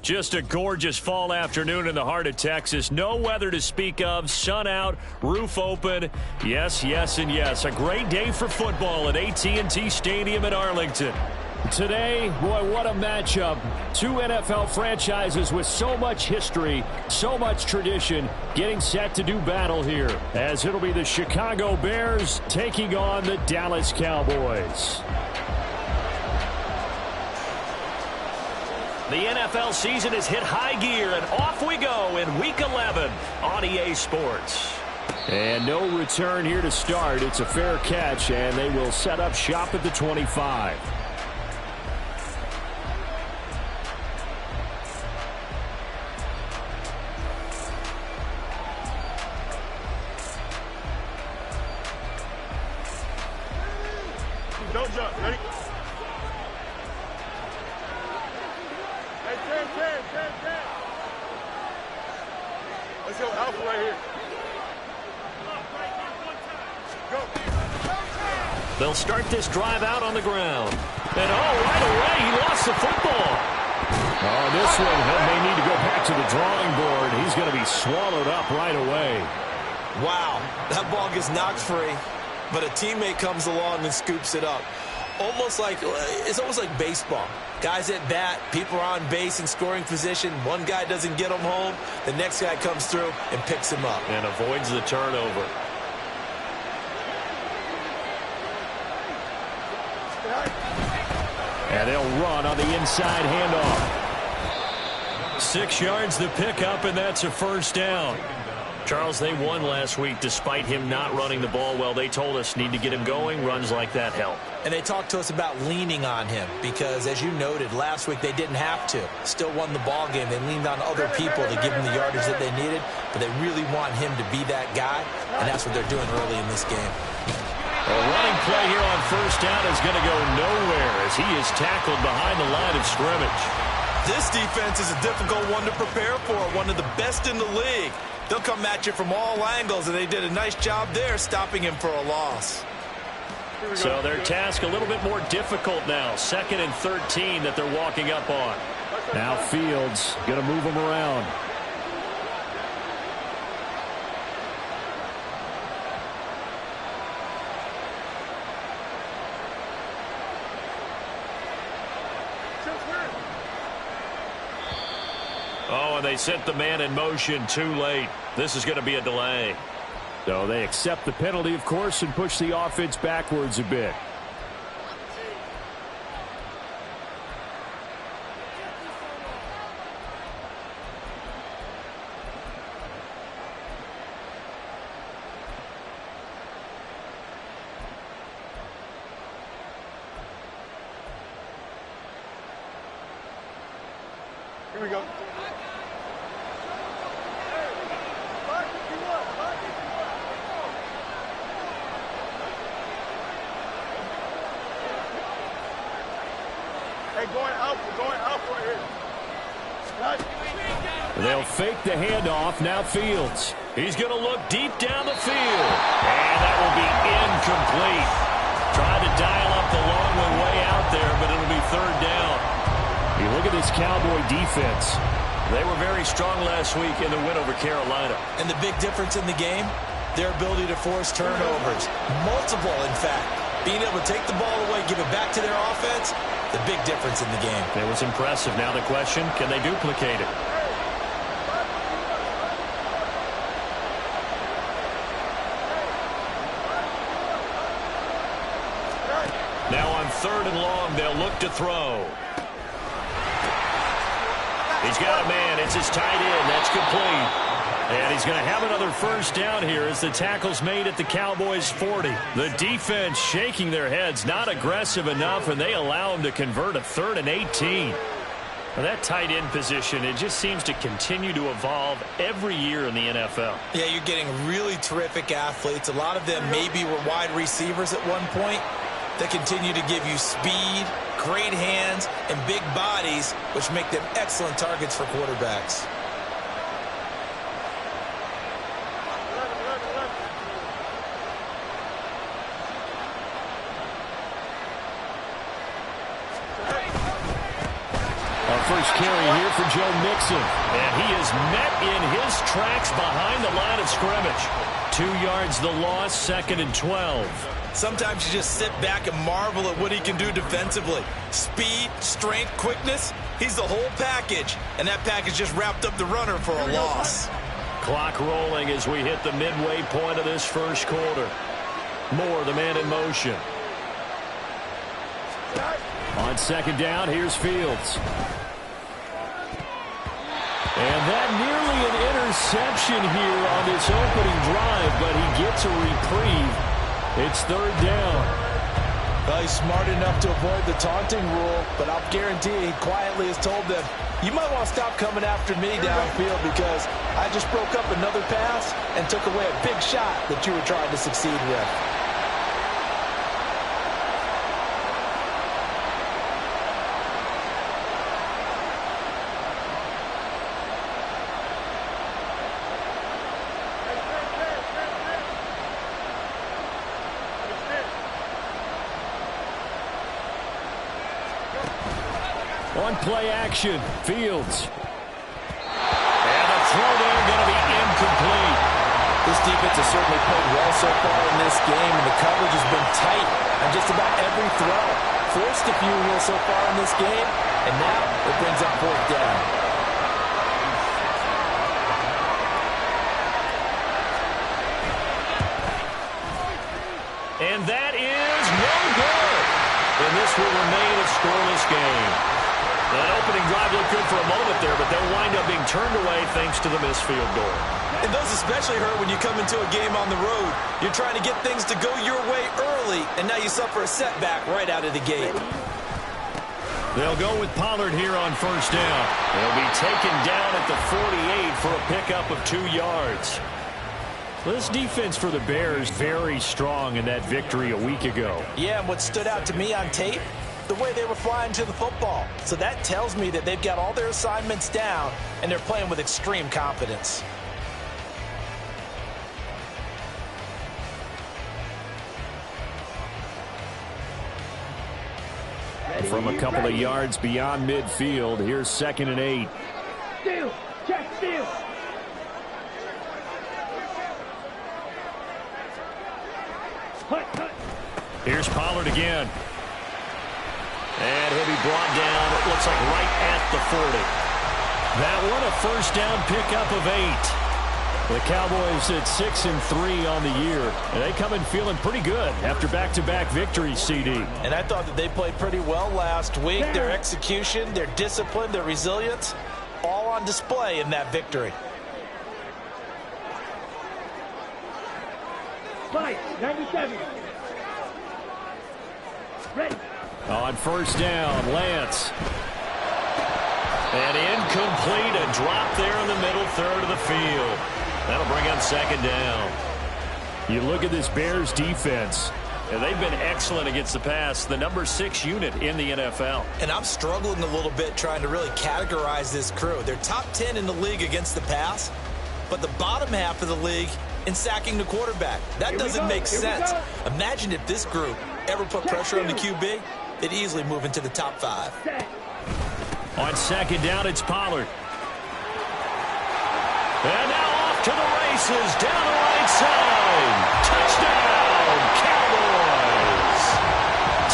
Just a gorgeous fall afternoon in the heart of Texas. No weather to speak of. Sun out, roof open. Yes, yes, and yes. A great day for football at AT&T Stadium in Arlington. Today, boy, what a matchup. Two NFL franchises with so much history, so much tradition, getting set to do battle here, as it'll be the Chicago Bears taking on the Dallas Cowboys. The NFL season has hit high gear, and off we go in Week 11 on EA Sports. And no return here to start. It's a fair catch, and they will set up shop at the 25. Don't jump. Ready? Hey, 10. Let's go alpha right here. Go. They'll start this drive out on the ground. And, right away, he lost the football. Oh, this one, he may need to go back to the drawing board. He's going to be swallowed up right away. Wow, that ball gets knocked free, but a teammate comes along and scoops it up. It's almost like baseball. Guys at bat, people are on base in scoring position. One guy doesn't get him home. The next guy comes through and picks him up. And avoids the turnover. And they'll run on the inside handoff. 6 yards the pickup, and that's a first down. Charles, they won last week despite him not running the ball well. They told us need to get him going. Runs like that help. And they talked to us about leaning on him because, as you noted, last week they didn't have to. Still won the ball game. They leaned on other people to give them the yardage that they needed, but they really want him to be that guy, and that's what they're doing early in this game. A running play here on first down is going to go nowhere as he is tackled behind the line of scrimmage. This defense is a difficult one to prepare for, one of the best in the league. They'll come at you from all angles, and they did a nice job there stopping him for a loss. So their task a little bit more difficult now. 2nd and 13 that they're walking up on. Now Fields going to move them around. Oh, and they sent the man in motion too late. This is going to be a delay. So they accept the penalty, of course, and push the offense backwards a bit. Here we go. Hey, going out right here. They'll fake the handoff. Now Fields. He's going to look deep down the field. And that will be incomplete. Tried to dial up the long one way out there, but it'll be 3rd down. You look at this Cowboy defense. They were very strong last week in the win over Carolina. And the big difference in the game, their ability to force turnovers. Multiple, in fact. Being able to take the ball away, give it back to their offense, the big difference in the game. It was impressive. Now the question, can they duplicate it? Now on 3rd and long, they'll look to throw. He's got a man. It's his tight end. That's complete. And he's going to have another first down here as the tackle's made at the Cowboys' 40. The defense shaking their heads, not aggressive enough, and they allow him to convert a 3rd and 18. Well, that tight end position, it just seems to continue to evolve every year in the NFL. Yeah, you're getting really terrific athletes. A lot of them maybe were wide receivers at one point. They continue to give you speed, great hands, and big bodies, which make them excellent targets for quarterbacks. first carry here for Joe Mixon. And he is met in his tracks behind the line of scrimmage. 2 yards the loss, 2nd and 12. Sometimes you just sit back and marvel at what he can do defensively. Speed, strength, quickness. He's the whole package. And that package just wrapped up the runner for a loss. Clock rolling as we hit the midway point of this first quarter. Moore, the man in motion. On 2nd down, here's Fields. And that nearly an interception here on this opening drive, but he gets a reprieve. It's 3rd down. Well, he's smart enough to avoid the taunting rule, but I'll guarantee he quietly has told them, you might want to stop coming after me downfield because I just broke up another pass and took away a big shot that you were trying to succeed with. On play action, Fields. And the throw there going to be incomplete. This defense has certainly played well so far in this game, and the coverage has been tight on just about every throw. Forced a few here so far in this game, and now it brings up 4th down. And that is no good. And this will remain a scoreless game. That opening drive looked good for a moment there, but they'll wind up being turned away thanks to the missed field goal. And those especially hurt when you come into a game on the road. You're trying to get things to go your way early, and now you suffer a setback right out of the gate. They'll go with Pollard here on 1st down. They'll be taken down at the 48 for a pickup of 2 yards. This defense for the Bears very strong in that victory a week ago. Yeah, and what stood out to me on tape, the way they were flying to the football. So that tells me that they've got all their assignments down, and they're playing with extreme confidence. From a couple of yards beyond midfield, here's 2nd and 8. Steal! Check steal! Here's Pollard again. And he'll be brought down, it looks like right at the 40. That one a 1st down pickup of 8. The Cowboys at 6-3 on the year. And they come in feeling pretty good after back-to-back victories, CD. And I thought that they played pretty well last week. Their execution, their discipline, their resilience, all on display in that victory. Fight, 97. Ready. On 1st down, Lance. And incomplete, a drop there in the middle 3rd of the field. That'll bring up 2nd down. You look at this Bears defense, and they've been excellent against the pass, the number 6 unit in the NFL. And I'm struggling a little bit trying to really categorize this crew. They're top 10 in the league against the pass, but the bottom half of the league in sacking the quarterback. That doesn't make sense. Imagine if this group ever put pressure on the QB, they'd easily move into the top 5. On 2nd down, it's Pollard. And now off to the races, down the right side. Touchdown, Cowboys.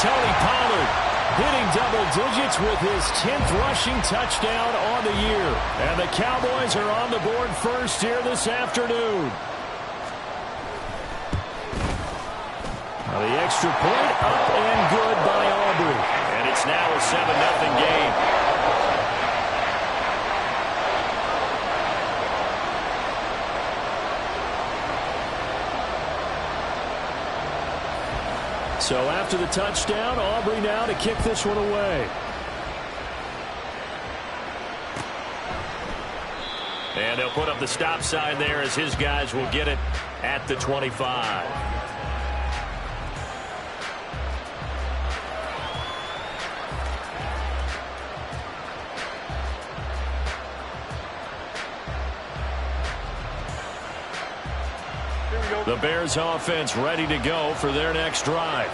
Tony Pollard hitting double digits with his 10th rushing touchdown on the year. And the Cowboys are on the board first here this afternoon. Now the extra point up and good by Aubrey. And it's now a 7-0 game. So after the touchdown, Aubrey now to kick this one away. And they'll put up the stop sign there as his guys will get it at the 25. The Bears offense ready to go for their next drive.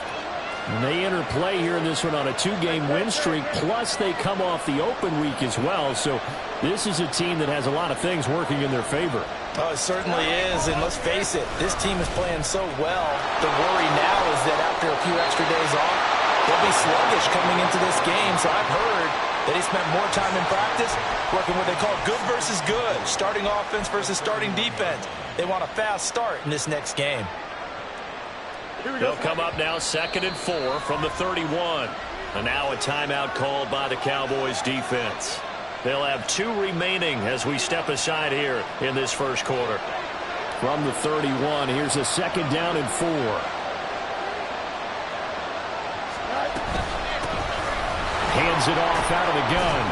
And they interplay here in this one on a 2-game win streak, plus they come off the open week as well. So this is a team that has a lot of things working in their favor. Oh, it certainly is, and let's face it, this team is playing so well. The worry now is that after a few extra days off, they'll be sluggish coming into this game. So I've heard that he spent more time in practice working what they call good versus good, starting offense versus starting defense. They want a fast start in this next game. They'll come up now 2nd and 4 from the 31. And now a timeout called by the Cowboys defense. They'll have 2 remaining as we step aside here in this first quarter. From the 31, here's a 2nd down and 4. Hands it off out of the gun.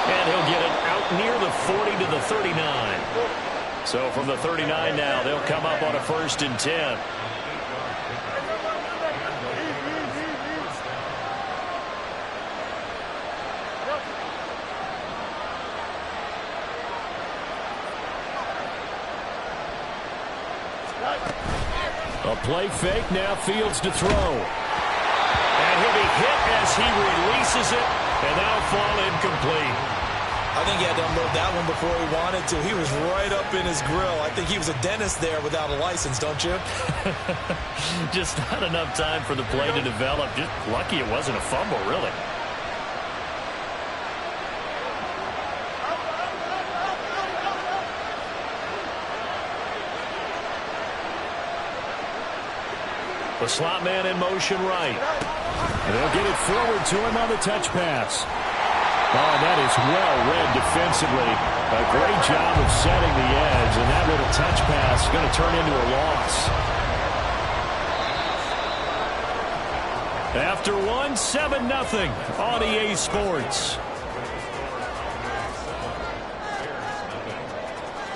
And he'll get it out near the 40 to the 39. So from the 39 now, they'll come up on a 1st and 10. A play fake, now Fields to throw. And he'll be hit as he releases it, and that'll fall incomplete. I think he had to unload that one before he wanted to. He was right up in his grill. I think he was a dentist there without a license, don't you? Just not enough time for the play to develop. Just lucky it wasn't a fumble, really. The slot man in motion right. And they'll get it forward to him on the touch pass. Oh, that is well read defensively. A great job of setting the edge, and that little touch pass is going to turn into a loss. After 1, 7-0 on EA Sports.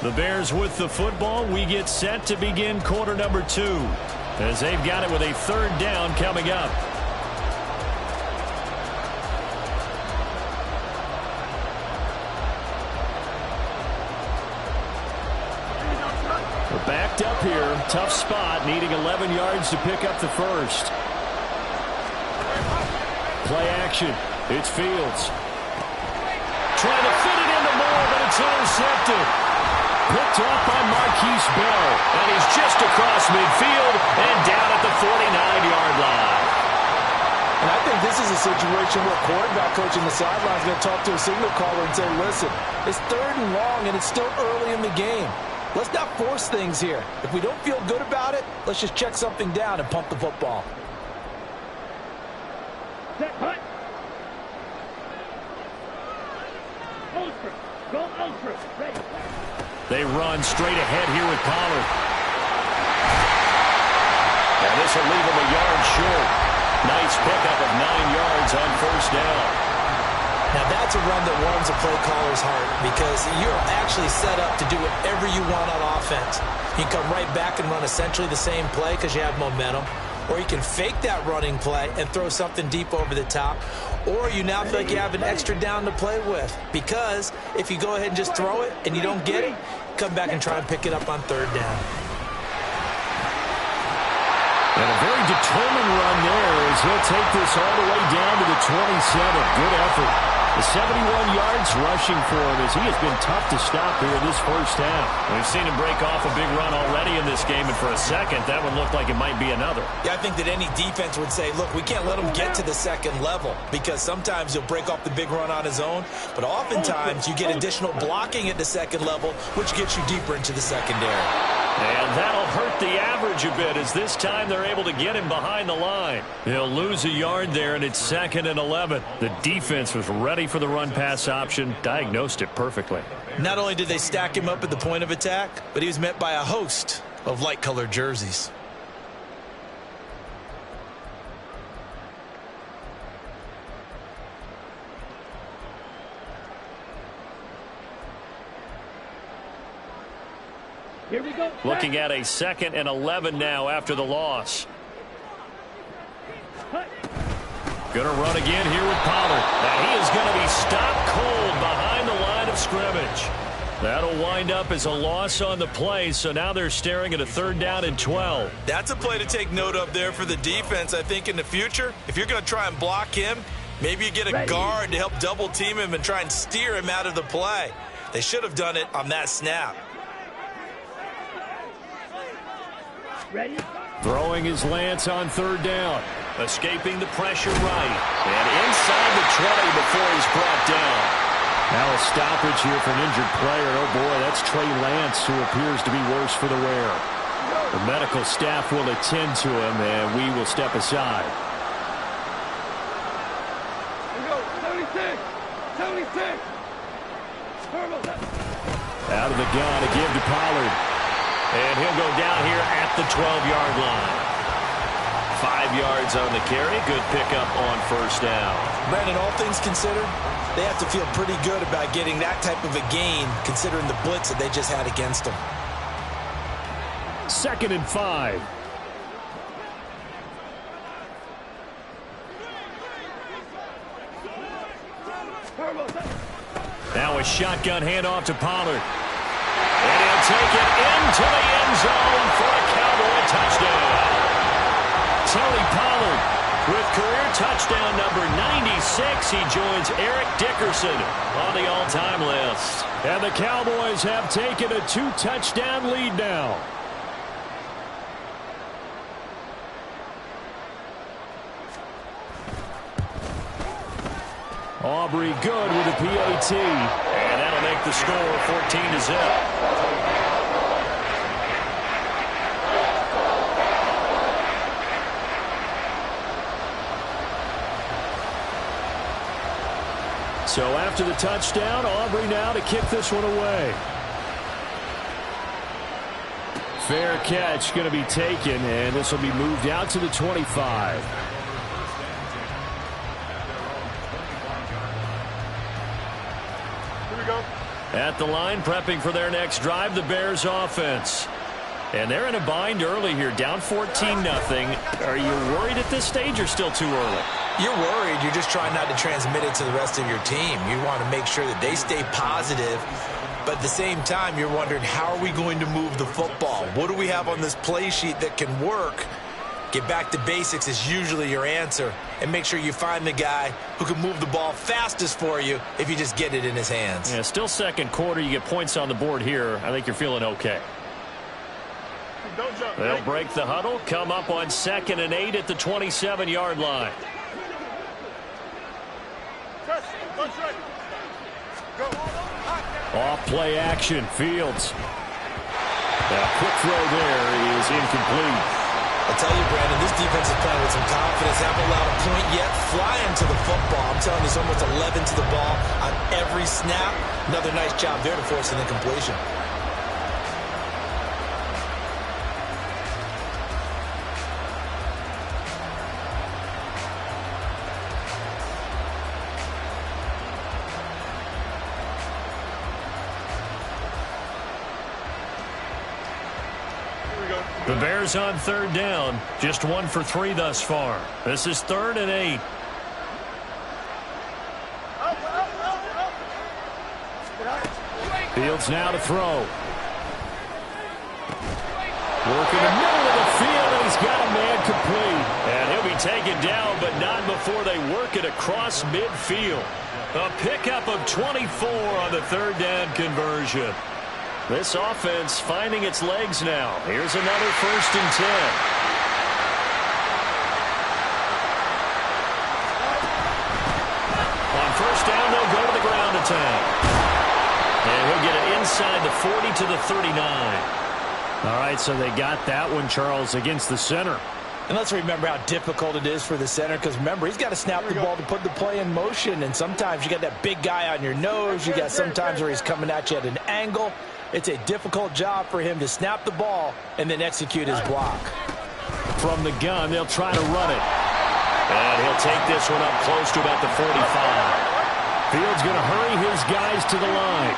The Bears with the football. We get set to begin quarter number 2 as they've got it with a 3rd down coming up. We're backed up here. Tough spot, needing 11 yards to pick up the 1st. Play action. It's Fields. Trying to fit it into Moore, but it's intercepted. Picked off by Marquise Bell. And he's just across midfield and down at the 49-yard line. And I think this is a situation where quarterback coach in the sideline is going to talk to a signal caller and say, listen, it's 3rd and long and it's still early in the game. Let's not force things here. If we don't feel good about it, let's just check something down and pump the football. Set, hut. Ultra. Go ultra. Ready. They run straight ahead here with Pollard. And this will leave him a yard short. Nice pickup of 9 yards on 1st down. Now that's a run that warms a play caller's heart because you're actually set up to do whatever you want on offense. You can come right back and run essentially the same play because you have momentum. Or you can fake that running play and throw something deep over the top. Or you now feel like you have an extra down to play with. Because if you go ahead and just throw it and you don't get it, come back and try and pick it up on 3rd down. And a very determined run there as he'll take this all the way down to the 27. Good effort. The 71 yards rushing for him as he has been tough to stop here in this 1st half. We've seen him break off a big run already in this game, and for a second, that one looked like it might be another. Yeah, I think that any defense would say, look, we can't let him get to the 2nd level because sometimes he'll break off the big run on his own, but oftentimes you get additional blocking at the 2nd level, which gets you deeper into the secondary. And that'll hurt the average a bit as this time they're able to get him behind the line. He'll lose a yard there, and it's 2nd and 11. The defense was ready for the run-pass option, diagnosed it perfectly. Not only did they stack him up at the point of attack, but he was met by a host of light-colored jerseys. Here we go. Looking at a 2nd and 11 now after the loss. Gonna run again here with Pollard. Now he is going to be stopped cold behind the line of scrimmage. That'll wind up as a loss on the play, so now they're staring at a 3rd down and 12. That's a play to take note of there for the defense. I think in the future, if you're going to try and block him, maybe you get a guard to help double team him and try and steer him out of the play. They should have done it on that snap. Ready? Throwing his Lance on 3rd down. Escaping the pressure right. And inside the 20 before he's brought down. Now a stoppage here for an injured player. Oh, boy, that's Trey Lance, who appears to be worse for the wear. The medical staff will attend to him, and we will step aside. Here we go. 76. 76. Out of the gun to give to Pollard. And he'll go down here at the 12-yard line. 5 yards on the carry. Good pickup on 1st down. Brandon, all things considered, they have to feel pretty good about getting that type of a gain, considering the blitz that they just had against them. 2nd and 5. Now a shotgun handoff to Pollard. And he'll take it into the end zone for a Cowboy touchdown. Tony Pollard with career touchdown number 96. He joins Eric Dickerson on the all-time list. And the Cowboys have taken a 2-touchdown lead now. Aubrey good with a PAT. And that'll make the score 14-0. So after the touchdown, Aubrey now to kick this one away. Fair catch going to be taken, and this will be moved out to the 25. Here we go. At the line, prepping for their next drive, the Bears offense. And they're in a bind early here, down 14-0. Are you worried at this stage or still too early? You're worried. You're just trying not to transmit it to the rest of your team. You want to make sure that they stay positive. But at the same time, you're wondering, how are we going to move the football? What do we have on this play sheet that can work? Get back to basics is usually your answer. And make sure you find the guy who can move the ball fastest for you if you just get it in his hands. Yeah, still 2nd quarter. You get points on the board here. I think you're feeling okay. Don't jump. They'll break the huddle, come up on 2nd and 8 at the 27-yard line. Off play action, Fields. A quick throw there is incomplete. I'll tell you, Brandon, this defense is playing with some confidence. Haven't allowed a point yet. Flying to the football. I'm telling you, there's almost 11 to the ball on every snap. Another nice job there to force an incompletion. The Bears on 3rd down. Just 1 for 3 thus far. This is 3rd and 8. Fields now to throw. Working the middle of the field, and he's got a man complete. And he'll be taken down, but not before they work it across midfield. A pickup of 24 on the 3rd down conversion. This offense finding its legs now. Here's another 1st and 10. On 1st down, they'll go to the ground attack. And he'll get it inside the 40 to the 39. All right, so they got that one, Charles, against the center. And let's remember how difficult it is for the center, because remember, he's got to snap the ball to put the play in motion, and sometimes you got that big guy on your nose. You got sometimes where he's coming at you at an angle. It's a difficult job for him to snap the ball and then execute his block. From the gun, they'll try to run it. And he'll take this one up close to about the 45. Fields going to hurry his guys to the line.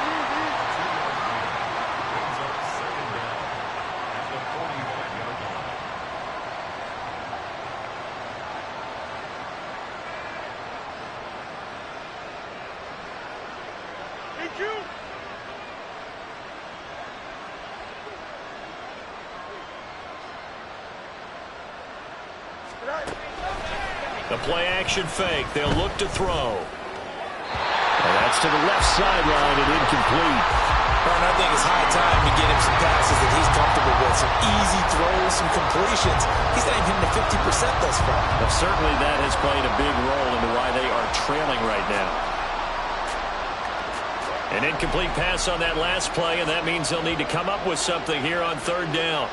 The play action fake. They'll look to throw. And that's to the left sideline and incomplete. And I think it's high time to get him some passes that he's comfortable with. Some easy throws, some completions. He's not even hitting the 50% thus far. But certainly that has played a big role into why they are trailing right now. An incomplete pass on that last play, and that means they'll need to come up with something here on third down.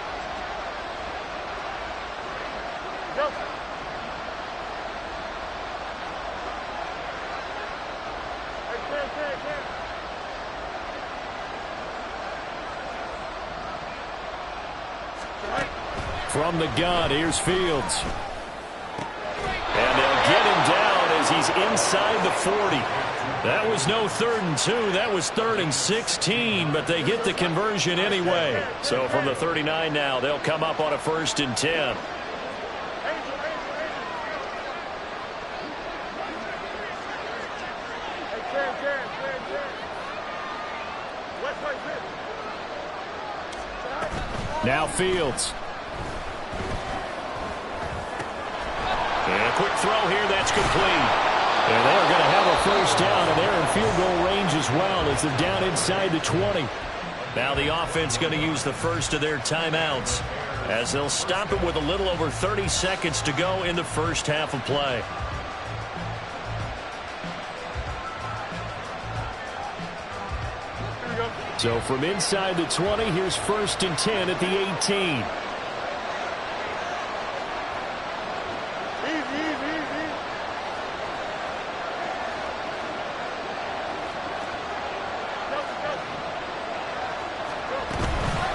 From the gun, here's Fields. And they'll get him down as he's inside the 40. That was no 3rd and 2. That was 3rd and 16, but they get the conversion anyway. So from the 39 now, they'll come up on a 1st and 10. Now Fields. And a quick throw here, that's complete. And they're going to have a 1st down, and they're in field goal range as well as they're down inside the 20. Now the offense going to use the first of their timeouts as they'll stop it with a little over 30 seconds to go in the first half of play. So from inside the 20, here's 1st and 10 at the 18.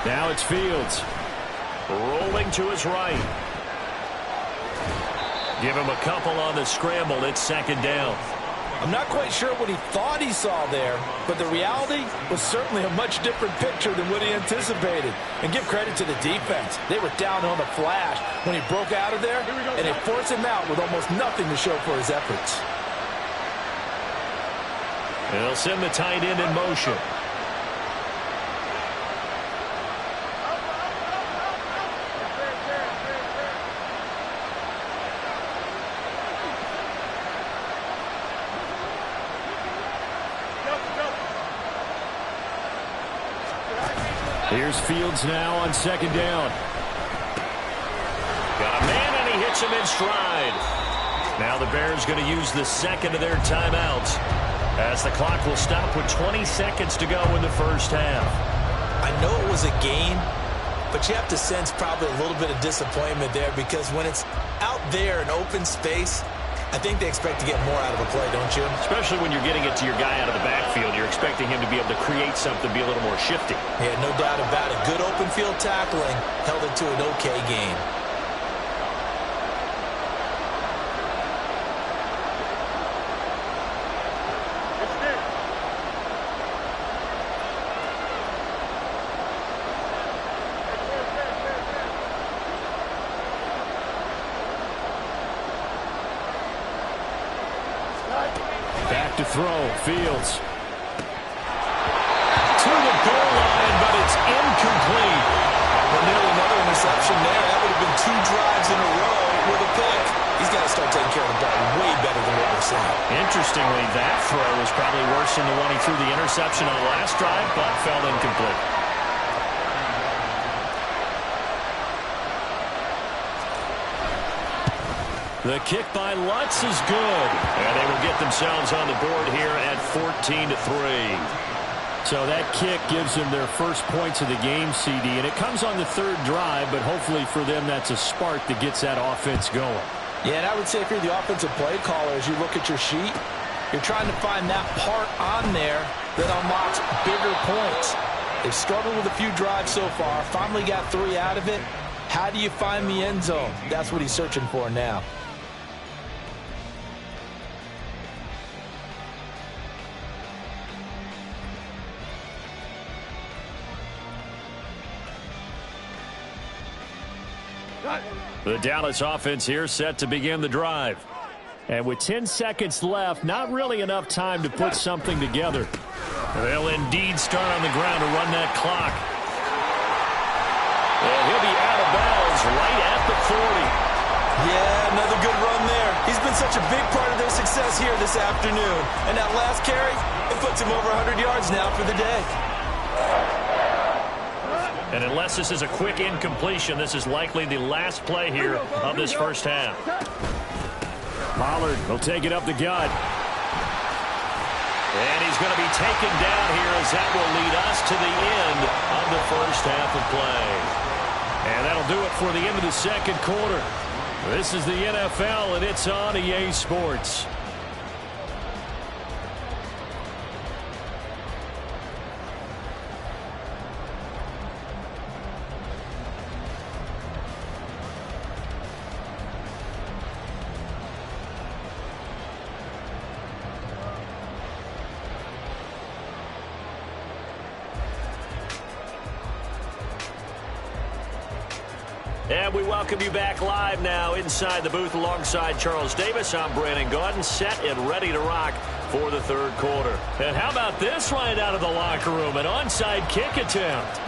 Now it's Fields. Rolling to his right. Give him a couple on the scramble. It's 2nd down. I'm not quite sure what he thought he saw there, but the reality was certainly a much different picture than what he anticipated. And give credit to the defense. They were down on the flash when he broke out of there, and they forced him out with almost nothing to show for his efforts. They'll send the tight end in motion. Here's Fields now on 2nd down. Got a man, and he hits him in stride. Now the Bears going to use the 2nd of their timeouts as the clock will stop with 20 seconds to go in the first half. I know it was a game, but you have to sense probably a little bit of disappointment there because when it's out there in open space, I think they expect to get more out of a play, don't you? Especially when you're getting it to your guy out of the backfield. You're expecting him to be able to create something, be a little more shifty. Yeah, no doubt about it. Good open field tackling held it to an okay game. Back to throw, Fields. To the goal line, but it's incomplete. Well, nearly another interception there. That would have been 2 drives in a row with a pick. He's got to start taking care of the ball way better than what we're seeing. Interestingly, that throw was probably worse than the one he threw the interception on the last drive, but fell incomplete. The kick by Lutz is good. And they will get themselves on the board here at 14-3. So that kick gives them their first points of the game, CD. And it comes on the 3rd drive, but hopefully for them that's a spark that gets that offense going. Yeah, and I would say if you're the offensive play caller, as you look at your sheet, you're trying to find that part on there that unlocks bigger points. They've struggled with a few drives so far, finally got 3 out of it. How do you find the end zone? That's what he's searching for now. The Dallas offense here set to begin the drive. And with 10 seconds left, not really enough time to put something together. They'll indeed start on the ground to run that clock. And he'll be out of bounds right at the 40. Yeah, He's been such a big part of their success here this afternoon. And that last carry, it puts him over 100 yards now for the day. And unless this is a quick incompletion, this is likely the last play here of this first half. Pollard will take it up the gut. And he's going to be taken down here as that will lead us to the end of the first half of play. And that'll do it for the end of the second quarter. This is the NFL, and it's on EA Sports. And we welcome you back live now inside the booth alongside Charles Davis. I'm Brandon Gaudin, set and ready to rock for the third quarter. And how about this right out of the locker room, an onside kick attempt.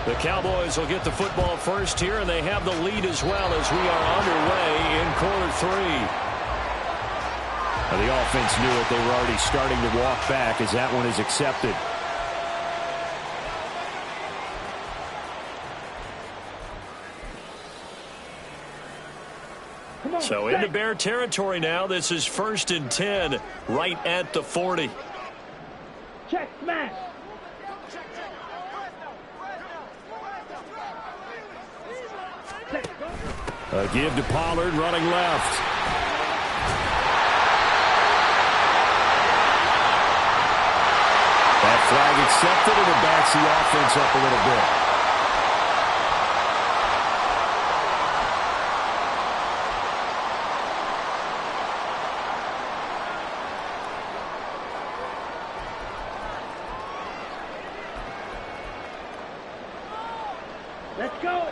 The Cowboys will get the football first here, and they have the lead as well as we are underway in quarter three. Now, the offense knew it. They were already starting to walk back as that one is accepted. So into Bear territory now. This is 1st and 10 right at the 40. Check, smash. A give to Pollard running left. That flag accepted, and it backs the offense up a little bit. Let's go.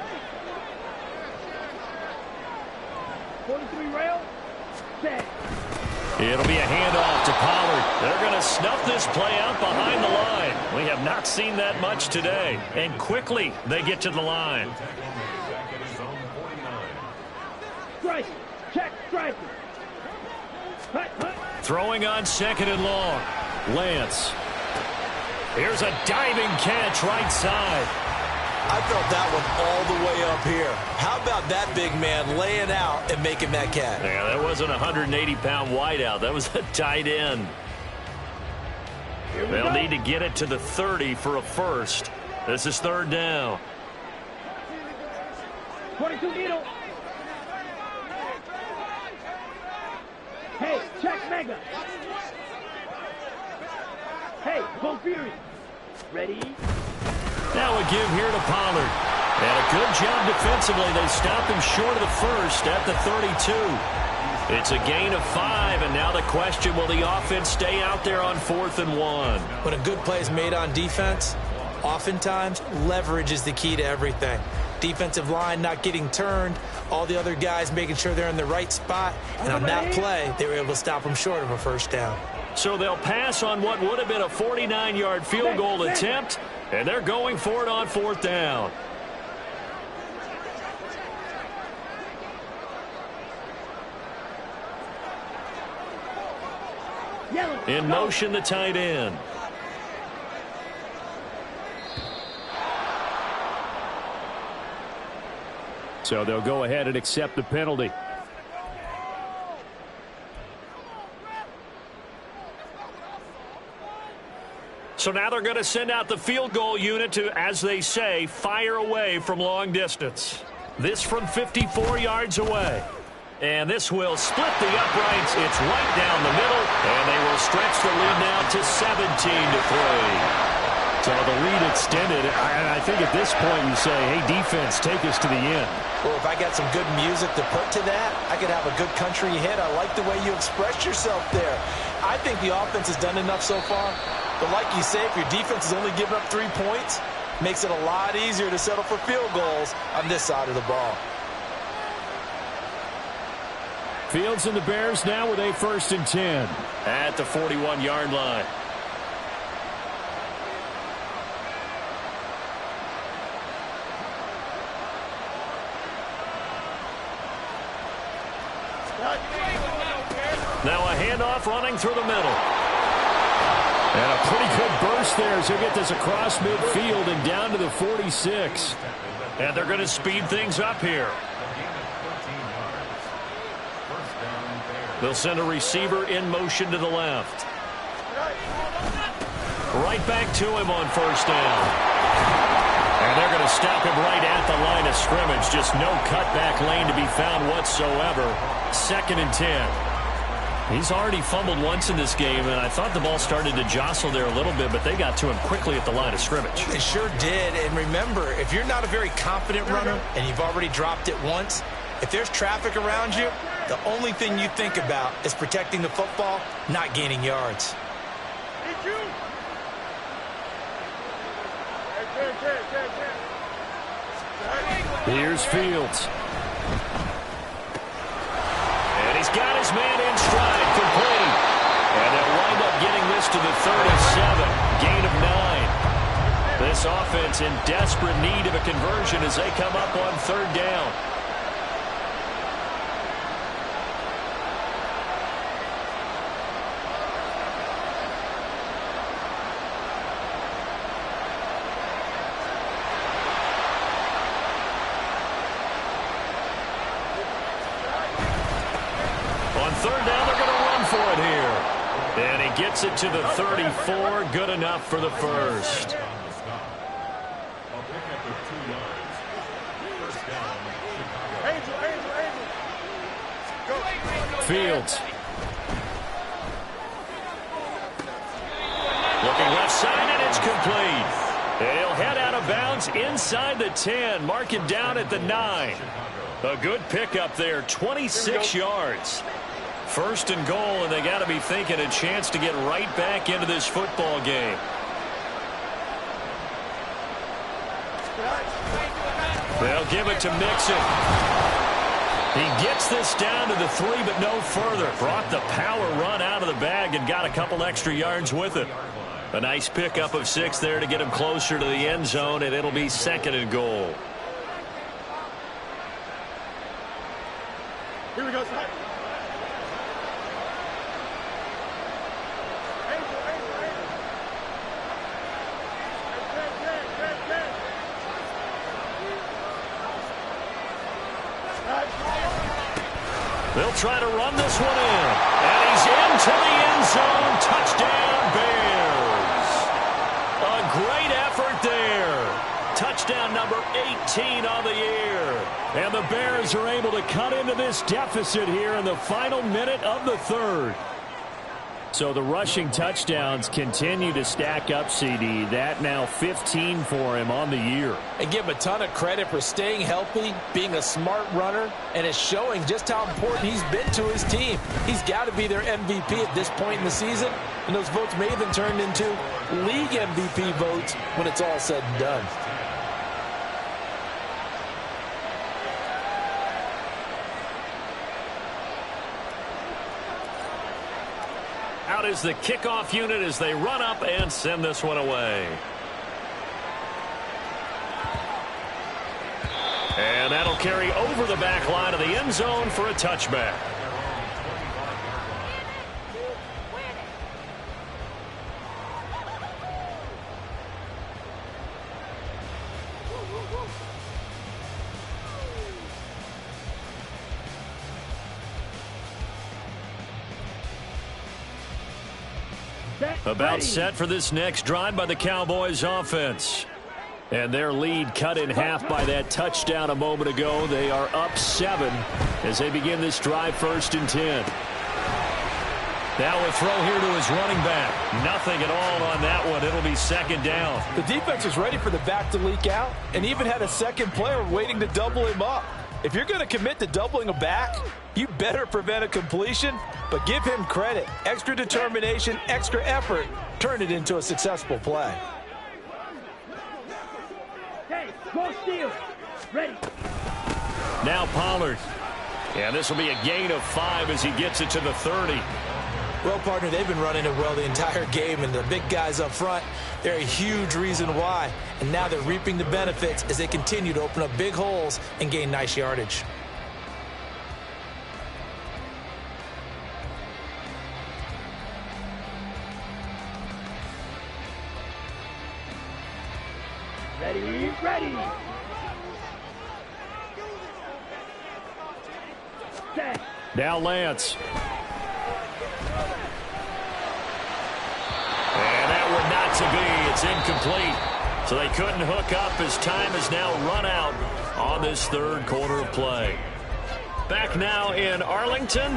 43 rail. Set. It'll be a handoff to Pollard. They're going to snuff this play out behind the line. We have not seen that much today. And quickly they get to the line. Strike. Check, strike. Hut, hut. Throwing on 2nd and long. Lance. Here's a diving catch right side. I felt that one all the way up here. How about that big man laying out and making that catch? Yeah, that wasn't a 180-pound wideout. That was a tight end. They'll need to get it to the 30 for a first. This is 3rd down. 22 needle. Hey, check mega. Hey, Bull Fury. Ready? Now a give here to Pollard. And a good job defensively. They stopped him short of the first at the 32. It's a gain of 5, and now the question, will the offense stay out there on 4th and 1? When a good play is made on defense, oftentimes leverage is the key to everything. Defensive line not getting turned, all the other guys making sure they're in the right spot, and on that play, they were able to stop them short of a first down. So they'll pass on what would have been a 49-yard field goal attempt, and they're going for it on 4th down. In motion, the tight end. So they'll go ahead and accept the penalty. So now they're going to send out the field goal unit to, as they say, fire away from long distance. This from 54 yards away. And this will split the uprights. It's right down the middle. And they will stretch the lead now to 17-3. So the lead extended. I think at this point you say, hey, defense, take us to the end. Well, if I got some good music to put to that, I could have a good country hit. I like the way you expressed yourself there. I think the offense has done enough so far. But like you say, if your defense is only giving up 3 points, makes it a lot easier to settle for field goals on this side of the ball. Fields and the Bears now with a 1st and 10 at the 41-yard line. Now a handoff running through the middle. And a pretty good burst there as he'll get this across midfield and down to the 46. And they're going to speed things up here. They'll send a receiver in motion to the left. Right back to him on first down. And they're going to stop him right at the line of scrimmage. Just no cutback lane to be found whatsoever. 2nd and 10. He's already fumbled once in this game, and I thought the ball started to jostle there a little bit, but they got to him quickly at the line of scrimmage. They sure did. And remember, if you're not a very confident runner and you've already dropped it once, if there's traffic around you, the only thing you think about is protecting the football, not gaining yards. Here's Fields. And he's got his man in stride, complete. And they'll wind up getting this to the 37, gain of 9. This offense in desperate need of a conversion as they come up on 3rd down. Gets it to the 34. Good enough for the first. Fields. Looking left side, and it's complete. They'll head out of bounds inside the 10. Mark it down at the 9. A good pickup there, 26 yards. 1st and goal, and they got to be thinking a chance to get right back into this football game. They'll give it to Mixon. He gets this down to the 3, but no further. Brought the power run out of the bag and got a couple extra yards with it. A nice pickup of 6 there to get him closer to the end zone, and it'll be 2nd and goal. Here we go. They'll try to run this one in. And he's into the end zone. Touchdown, Bears. A great effort there. Touchdown number 18 on the year. And the Bears are able to cut into this deficit here in the final minute of the 3rd. So the rushing touchdowns continue to stack up, CD. That now 15 for him on the year. And give him a ton of credit for staying healthy, being a smart runner, and it's showing just how important he's been to his team. He's got to be their MVP at this point in the season, and those votes may have been turned into league MVP votes when it's all said and done. Out is the kickoff unit as they run up and send this one away. And that'll carry over the back line of the end zone for a touchback. About set for this next drive by the Cowboys offense. And their lead cut in half by that touchdown a moment ago. They are up 7 as they begin this drive 1st and 10. Now a throw here to his running back. Nothing at all on that one. It'll be 2nd down. The defense was ready for the back to leak out and even had a second player waiting to double him up. If you're going to commit to doubling a back, you better prevent a completion, but give him credit. Extra determination, extra effort, turn it into a successful play. Okay, go steal. Ready. Now Pollard. And this will be a gain of 5 as he gets it to the 30. Well, partner, they've been running it well the entire game, and the big guys up front, they're a huge reason why. And now they're reaping the benefits as they continue to open up big holes and gain nice yardage. Ready. Set. Now Lance. And that one not to be. It's incomplete. So they couldn't hook up as time has now run out on this third quarter of play. Back now in Arlington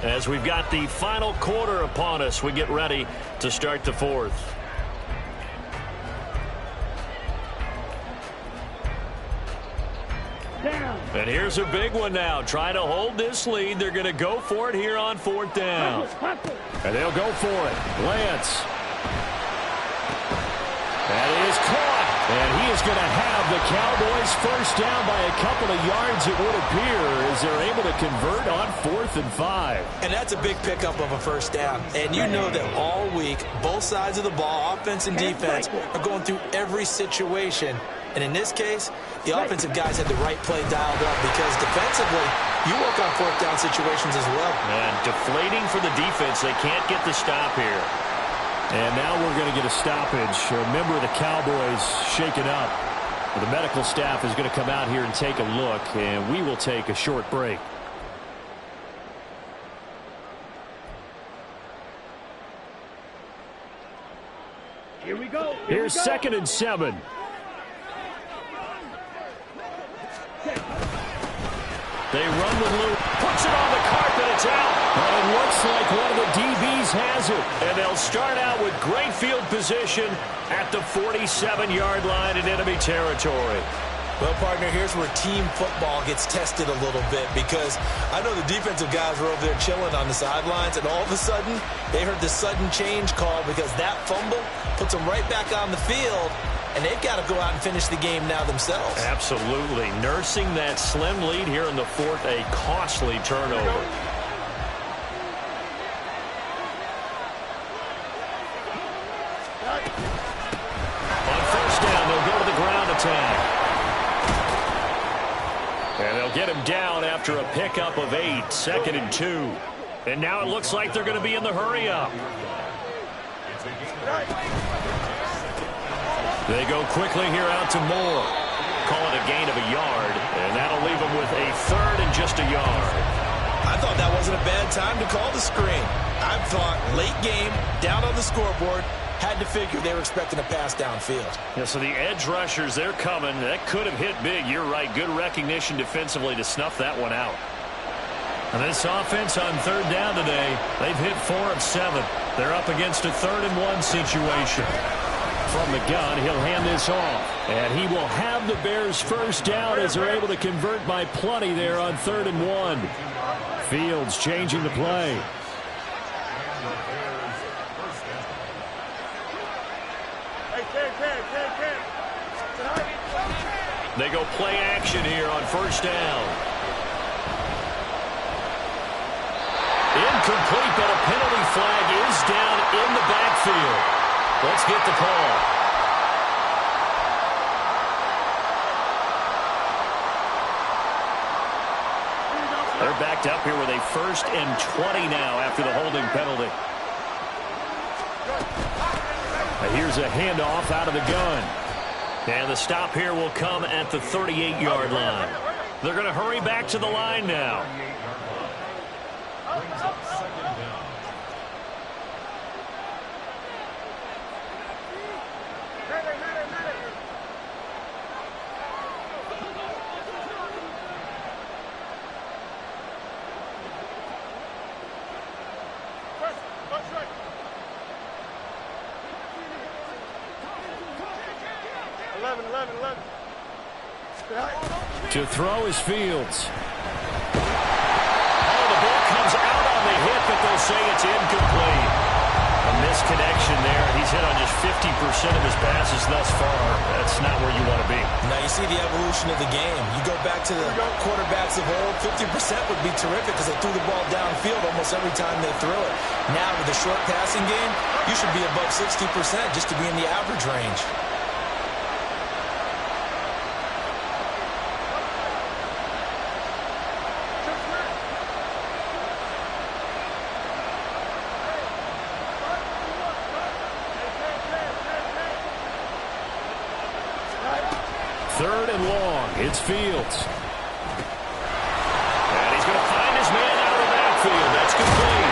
as we've got the final quarter upon us. We get ready to start the fourth. Down. And here's a big one now. Trying to hold this lead. They're going to go for it here on fourth down. And they'll go for it. Lance. That is caught. And he is going to have the Cowboys first down by a couple of yards, it would appear, as they're able to convert on 4th and 5. And that's a big pickup of a first down. And you know that all week, both sides of the ball, offense and defense, are going through every situation. And in this case, the offensive guys had the right play dialed up because defensively, you work on fourth down situations as well. And deflating for the defense. They can't get the stop here. And now we're going to get a stoppage. A member of the Cowboys shaken up. The medical staff is going to come out here and take a look, and we will take a short break. Here we go. Here's 2nd and 7. They run with Lou. Puts it on the carpet. It's out. And it looks like one of the DBs has it. And they'll start out with great field position at the 47-yard line in enemy territory. Well, partner, here's where team football gets tested a little bit because I know the defensive guys were over there chilling on the sidelines, and all of a sudden, they heard the sudden change call because that fumble puts them right back on the field. And they've got to go out and finish the game now themselves. Absolutely. Nursing that slim lead here in the fourth, a costly turnover. On first down, they'll go to the ground attack. And they'll get him down after a pickup of 8, 2nd and 2. And now it looks like they're going to be in the hurry-up. They go quickly here out to Moore. Call it a gain of a yard, and that'll leave them with a 3rd and just a yard. I thought that wasn't a bad time to call the screen. I thought late game, down on the scoreboard, had to figure they were expecting a pass downfield. Yeah, so the edge rushers, they're coming. That could have hit big. You're right. Good recognition defensively to snuff that one out. And this offense on 3rd down today, they've hit 4 of 7. They're up against a 3rd and 1 situation. From the gun, he'll hand this off. And he will have the Bears first down as they're able to convert by plenty there on 3rd and 1. Fields changing the play. They go play action here on first down. Incomplete, but a penalty flag is down in the backfield. Let's get the call. They're backed up here with a 1st and 20 now after the holding penalty. And here's a handoff out of the gun. And the stop here will come at the 38-yard line. They're going to hurry back to the line now. To throw is Fields. Oh, the ball comes out on the hit, but they'll say it's incomplete. A misconnection there. He's hit on just 50% of his passes thus far. That's not where you want to be. Now you see the evolution of the game. You go back to the quarterbacks of old, 50% would be terrific because they threw the ball downfield almost every time they threw it. Now with the short passing game, you should be above 60% just to be in the average range. 3rd and long. It's Fields. And he's going to find his man out of the backfield. That's complete.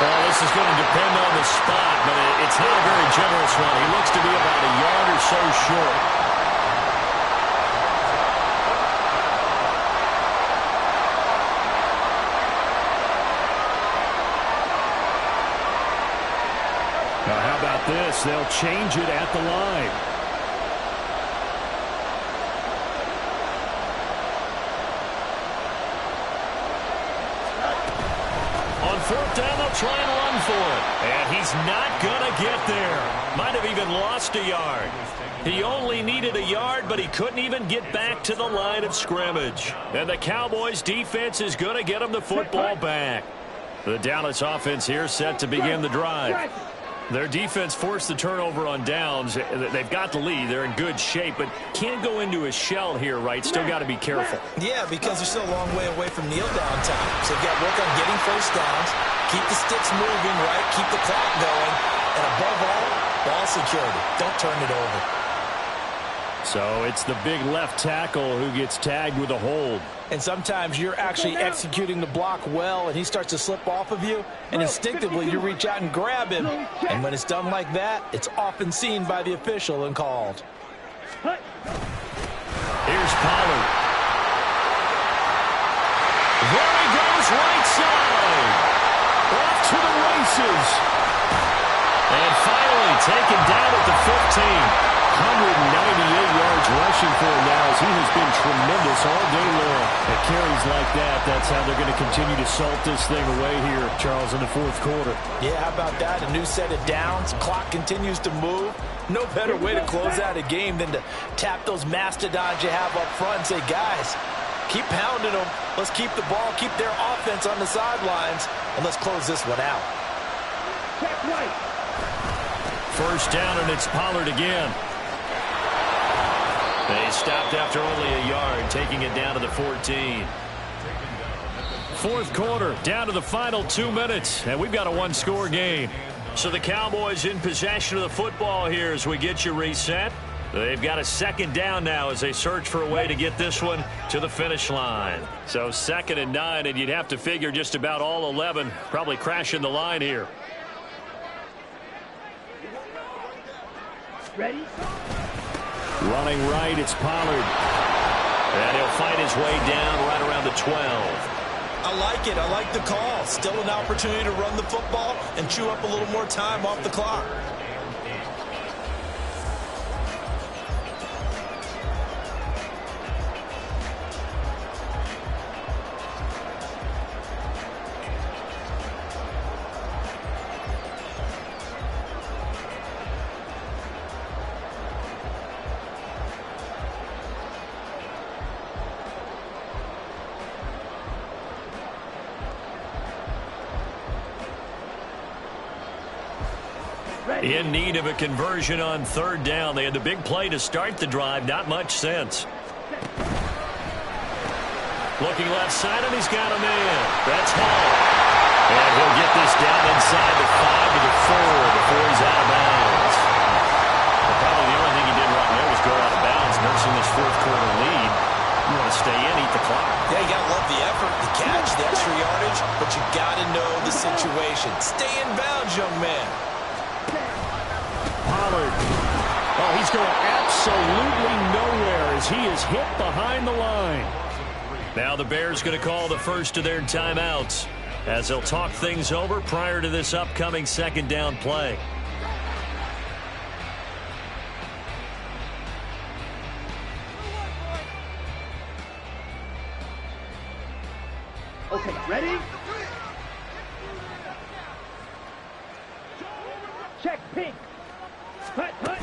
Well, this is going to depend on the spot, but it's not a very generous one. He looks to be about a yard or so short. Now, how about this? They'll change it at the line. On 4th down, they'll try and run for it. And he's not going to get there. Might have even lost a yard. He only needed a yard, but he couldn't even get back to the line of scrimmage. And the Cowboys' defense is going to get him the football back. The Dallas offense here set to begin the drive. Their defense forced the turnover on downs. They've got the lead. They're in good shape, but can't go into a shell here, right? Still got to be careful. Yeah, because they're still a long way away from kneel down time. So they've got to work on getting first downs, keep the sticks moving, right? Keep the clock going. And above all, ball security. Don't turn it over. So it's the big left tackle who gets tagged with a hold. And sometimes you're actually executing the block well, and he starts to slip off of you, and instinctively you reach out and grab him. And when it's done like that, it's often seen by the official and called. Here's Pollard. There he goes, right side. Off to the races. And finally taken down at the 15. 198 yards rushing for him now as he has been tremendous all day long. At carries like that, that's how they're going to continue to salt this thing away here, Charles, in the 4th quarter. Yeah, how about that? A new set of downs. Clock continues to move. No better way to close out a game than to tap those mastodons you have up front and say, guys, keep pounding them. Let's keep the ball, keep their offense on the sidelines, and let's close this one out. Check right. 1st down, and it's Pollard again. They stopped after only a yard, taking it down to the 14. 4th quarter, down to the final 2 minutes, and we've got a one-score game. So the Cowboys in possession of the football here as we get you reset. They've got a 2nd down now as they search for a way to get this one to the finish line. So 2nd and 9, and you'd have to figure just about all 11 probably crashing the line here. Ready? Running right, it's Pollard. And he'll find his way down right around the 12. I like it. I like the call. Still an opportunity to run the football and chew up a little more time off the clock. In need of a conversion on 3rd down. They had the big play to start the drive. Not much sense. Looking left side, and he's got a man. That's Hall. And he'll get this down inside the 5 to the 4 before he's out of bounds. But probably the only thing he did wrong there was go out of bounds, nursing this 4th quarter lead. You want to stay in, eat the clock. Yeah, you got to love the effort, the catch, the extra yardage, but you got to know the situation. Stay in bounds, young man. Pollard. Oh, he's going absolutely nowhere as he is hit behind the line. Now the Bears going to call the first of their timeouts as they'll talk things over prior to this upcoming 2nd down play. Okay, ready? Check pink. Hut, hut.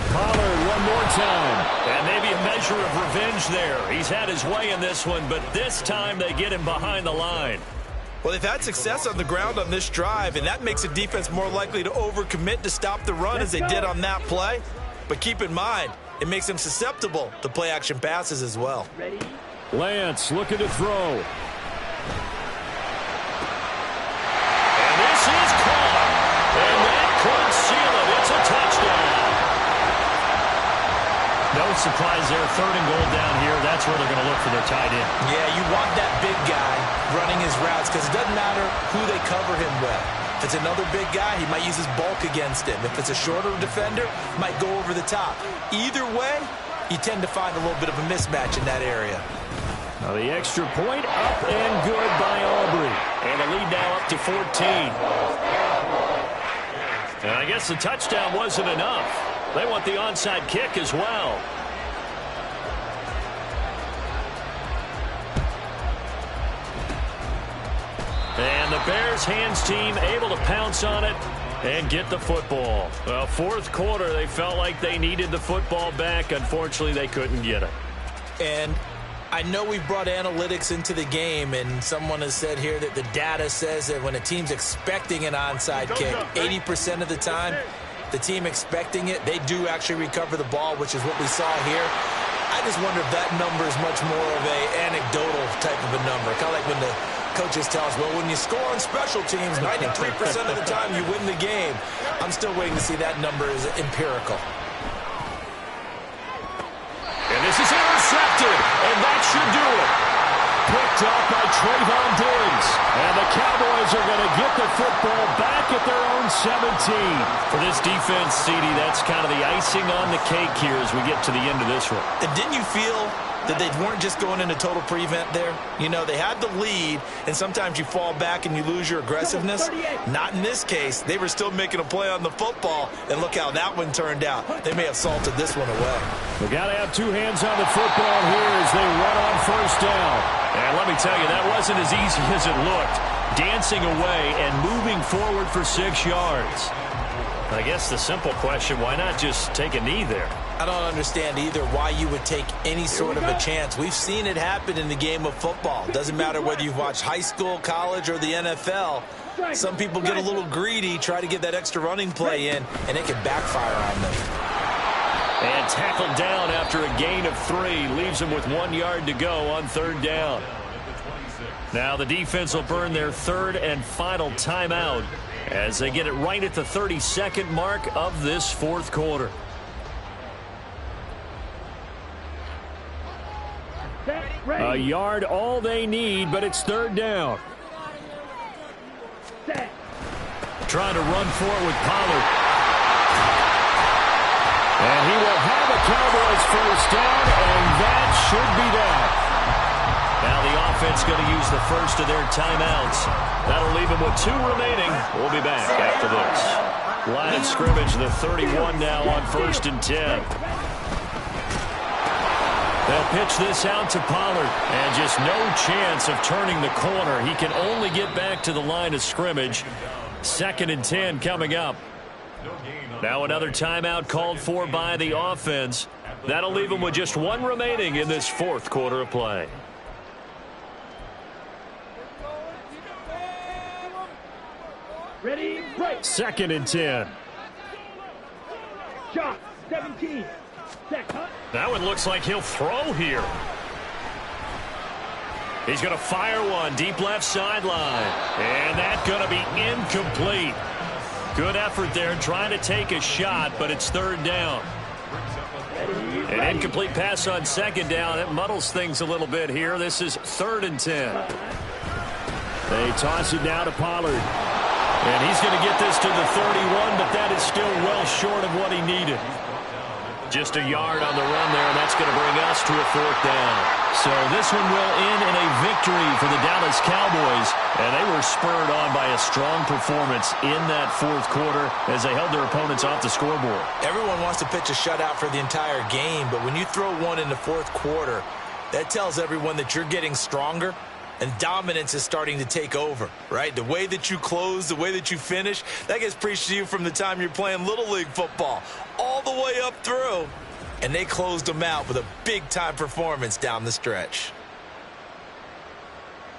Pollard one more time. And maybe a measure of revenge there. He's had his way in this one, but this time they get him behind the line. Well, they've had success on the ground on this drive, and that makes a defense more likely to overcommit to stop the run as they did on that play. But keep in mind, it makes them susceptible to play-action passes as well. Ready? Lance looking to throw. And this is caught. And that could seal it. It's a touchdown. No surprise there. 3rd and goal down here. That's where they're going to look for their tight end. Yeah, you want that big guy running his routes because it doesn't matter who they cover him with. If it's another big guy, he might use his bulk against him. If it's a shorter defender, might go over the top. Either way, you tend to find a little bit of a mismatch in that area. Now the extra point up and good by Aubrey. And the lead now up to 14. And I guess the touchdown wasn't enough. They want the onside kick as well. And the Bears hands team able to pounce on it and get the football. Well, 4th quarter, they felt like they needed the football back. Unfortunately, they couldn't get it. And I know we've brought analytics into the game, and someone has said here that the data says that when a team's expecting an onside kick, 80% of the time, the team expecting it, they do actually recover the ball, which is what we saw here. I just wonder if that number is much more of a anecdotal type of a number. Kind of like when the coaches tell us, well, when you score on special teams, 93% of the time you win the game. I'm still waiting to see that number is empirical. And this is intercepted, and that should do it. Picked up by Trayvon Diggs. And the Cowboys are going to get the football back at their own 17. For this defense, CD, that's kind of the icing on the cake here as we get to the end of this one. And didn't you feel that they weren't just going into total prevent there? You know, they had the lead, and sometimes you fall back and you lose your aggressiveness. Not in this case. They were still making a play on the football, and look how that one turned out. They may have salted this one away. They got to have 2 hands on the football here as they run on 1st down. And let me tell you, that wasn't as easy as it looked. Dancing away and moving forward for 6 yards. I guess the simple question, why not just take a knee there? I don't understand either why you would take any sort of a chance. We've seen it happen in the game of football. Doesn't matter whether you've watched high school, college, or the NFL. Some people get a little greedy, try to get that extra running play in, and it can backfire on them. And tackled down after a gain of 3. Leaves them with 1 yard to go on 3rd down. Now the defense will burn their 3rd and final timeout as they get it right at the 32nd mark of this 4th quarter. A yard all they need, but it's 3rd down. Trying to run for it with Pollard. And he will have a Cowboys 1st down, and that should be that. Now the offense going to use the first of their timeouts. That'll leave them with 2 remaining. We'll be back after this. Line of scrimmage, the 31 now on 1st and 10. They'll pitch this out to Pollard, and just no chance of turning the corner. He can only get back to the line of scrimmage. 2nd and 10 coming up. Now another timeout called for by the offense. That'll leave them with just 1 remaining in this 4th quarter of play. Ready, right. 2nd and 10. Shot, 17. That one looks like he'll throw here. He's going to fire one deep left sideline. And that's going to be incomplete. Good effort there trying to take a shot, but it's 3rd down. An incomplete pass on 2nd down. It muddles things a little bit here. This is 3rd and 10. They toss it now to Pollard. And he's going to get this to the 31, but that is still well short of what he needed. Just a yard on the run there, and that's going to bring us to a 4th down. So this one will end in a victory for the Dallas Cowboys, and they were spurred on by a strong performance in that 4th quarter as they held their opponents off the scoreboard. Everyone wants to pitch a shutout for the entire game, but when you throw one in the 4th quarter, that tells everyone that you're getting stronger and dominance is starting to take over, right? The way that you close, the way that you finish, that gets preached to you from the time you're playing Little League football all the way up through. And they closed them out with a big-time performance down the stretch.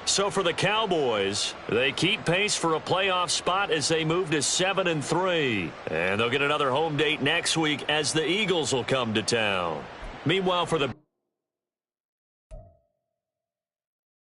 So for the Cowboys, they keep pace for a playoff spot as they move to 7-3. And they'll get another home date next week as the Eagles will come to town. Meanwhile, for the